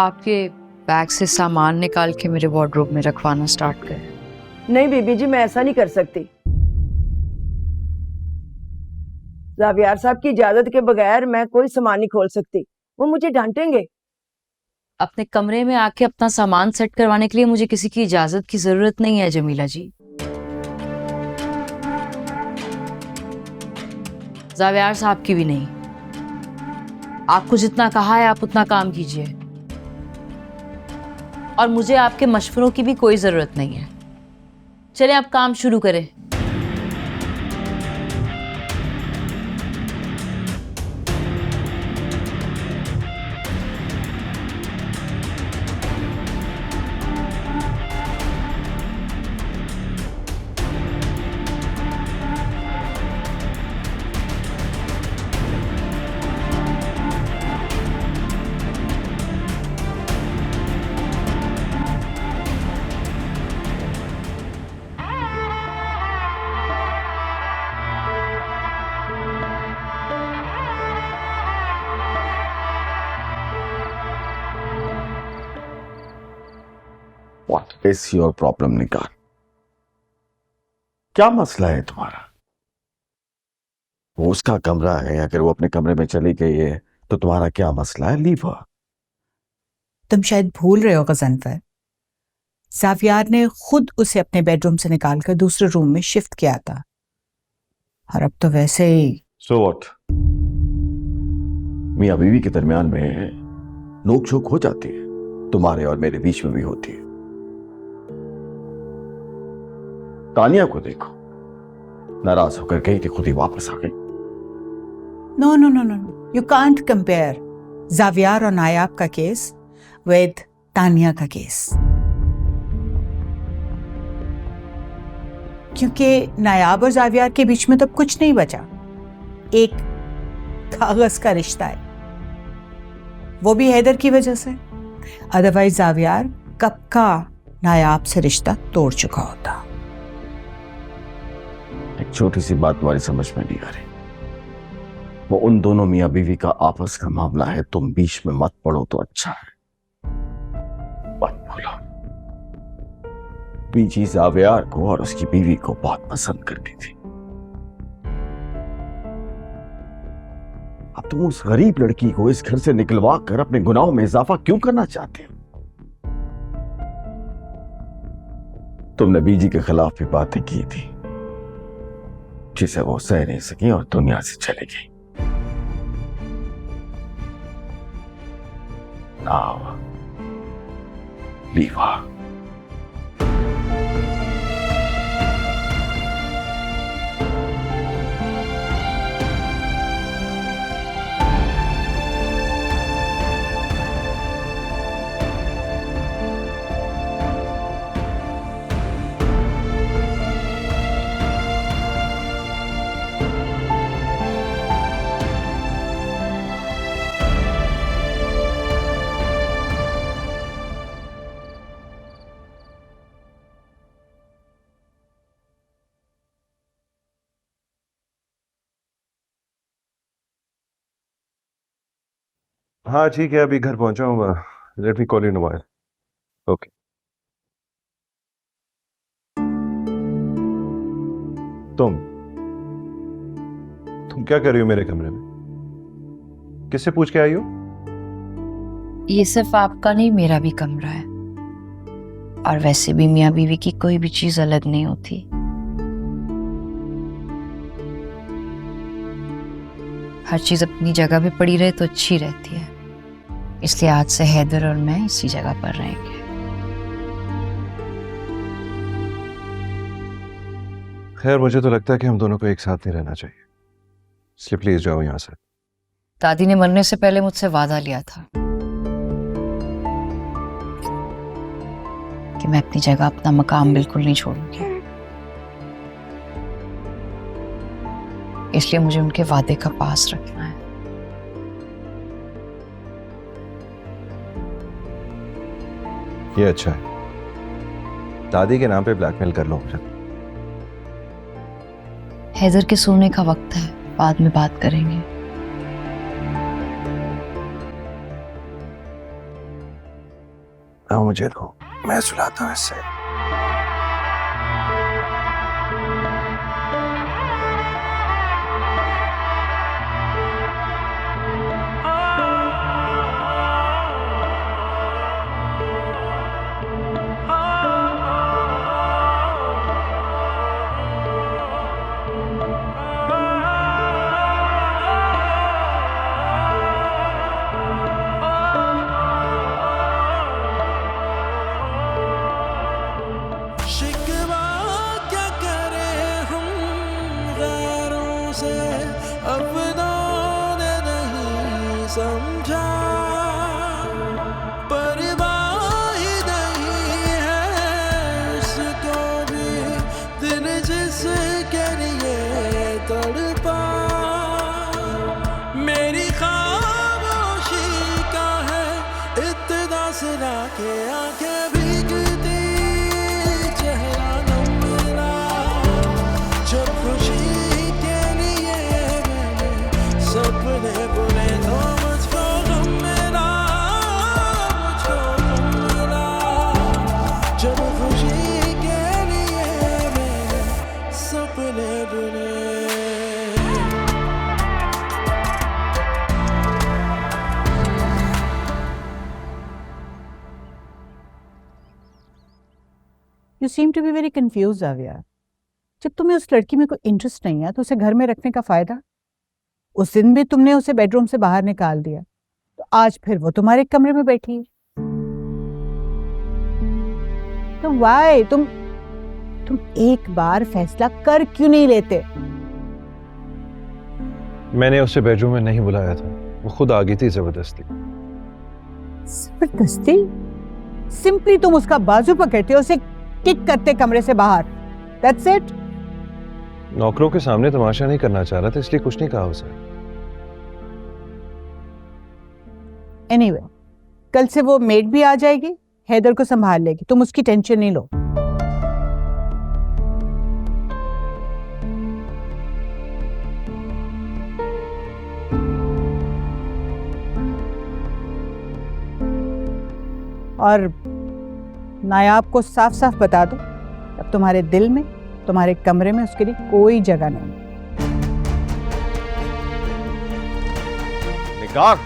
आपके बैग से सामान निकाल के मेरे वार्डरोब में रखवाना स्टार्ट करें। नहीं बीबी जी, मैं ऐसा नहीं कर सकती। जावियार साहब की इजाजत के बगैर मैं कोई सामान नहीं खोल सकती, वो मुझे डांटेंगे। अपने कमरे में आके अपना सामान सेट करवाने के लिए मुझे किसी की इजाजत की जरूरत नहीं है जमीला जी। जावियार साहब की भी नहीं। आपको जितना कहा है आप उतना काम कीजिए और मुझे आपके मशवरों की भी कोई जरूरत नहीं है। चलिए आप काम शुरू करें। What is your problem, निगार? क्या मसला है तुम्हारा? वो उसका कमरा है, अगर वो अपने कमरे में चली गई है तो तुम्हारा क्या मसला है? Leave her. तुम शायद भूल रहे हो गजनफर, जावियार ने खुद उसे अपने बेडरूम से निकालकर दूसरे रूम में शिफ्ट किया था और अब तो वैसे ही। So what? मियां बीवी के दरमियान में नोक झोंक हो जाती है, तुम्हारे और मेरे बीच में भी होती है। तानिया को देखो, नाराज होकर गई थी, खुद ही वापस आ गई। No no no no, you can't compare Zaviyar और नायाब का केस विद तानिया का केस, क्योंकि नायाब और जावियार के बीच में तो अब कुछ नहीं बचा। एक कागज का रिश्ता है, वो भी हैदर की वजह से। अदरवाइज जावियार कब का नायाब से रिश्ता तोड़ चुका होता। एक छोटी सी बात तुम्हारी समझ में नहीं आ रही। वो उन दोनों मियां बीवी का आपस का मामला है, तुम बीच में मत पड़ो तो अच्छा है। मत बोलो। बीजी जावियार को और उसकी बीवी को बहुत पसंद करती थी। अब तुम उस गरीब लड़की को इस घर से निकलवा कर अपने गुनाहों में इजाफा क्यों करना चाहते हो? तुमने बीजी के खिलाफ भी बातें की थी जिसे वो सह नहीं सकी और दुनिया से चली गई। Now, leave her. हाँ ठीक है, अभी घर पहुंचा हूँ। Let me call you in a while. Okay. तुम क्या कर रही हो मेरे कमरे में? किससे पूछ के आई हो? ये सिर्फ आपका नहीं, मेरा भी कमरा है और वैसे भी मियां बीवी की कोई भी चीज अलग नहीं होती। हर चीज अपनी जगह पे पड़ी रहे तो अच्छी रहती है, इसलिए आज से हैदर और मैं इसी जगह पर रहेंगे। खैर, मुझे तो लगता है कि हम दोनों को एक साथ नहीं रहना चाहिए, इसलिए प्लीज जाओ यहाँ से। दादी ने मरने से पहले मुझसे वादा लिया था कि मैं अपनी जगह, अपना मकाम बिल्कुल नहीं छोड़ूंगी, इसलिए मुझे उनके वादे का पास रखना है। ये अच्छा है, दादी के नाम पे ब्लैकमेल कर लो मुझे। हैदर के सोने का वक्त है, बाद में बात करेंगे। अब मुझे दो, मैं सुलाता हूँ इससे। शिकवा क्या करें हम गैरों से, अपनों ने नहीं समझा, परवाह ही नहीं है उसको भी दिल जिसके लिए तड़पा। मेरी खामोशी का है इत्तेदा सिला के आंखें भीगती, चेहरा नम मिला, जब खुशी के लिए मैंने सपने बुने तो मुझको गम मिला, मुझको गम मिला, जब खुशी के लिए मैंने सपने बुने। You seem to be very confuse Zaviyar. जब तुम्हें उस लड़की में कोई इंटरेस्ट नहीं है तो उसे घर में रखने का फायदा? उस दिन भी तुमने उसे बेडरूम से बाहर निकाल दिया, तो आज फिर वो तुम्हारे कमरे में बैठी है। तो वाई तुम एक बार फैसला कर क्यों नहीं लेते? मैंने उसे बेडरूम में नहीं बुलाया था, वो खुद आ गई थी जबरदस्ती। जबरदस्ती? सिंपली तुम उसका बाजू पकड़ते, उसे किक करते कमरे से बाहर। That's it? नौकरों के सामने तमाशा नहीं करना चाह रहा था, इसलिए कुछ नहीं कहा उसे। Anyway, कल से वो मेड भी आ जाएगी, हैदर को संभाल लेगी, तुम उसकी टेंशन नहीं लो। और नायाब को साफ साफ बता दो, अब तुम्हारे दिल में, तुम्हारे कमरे में उसके लिए कोई जगह नहीं। निगार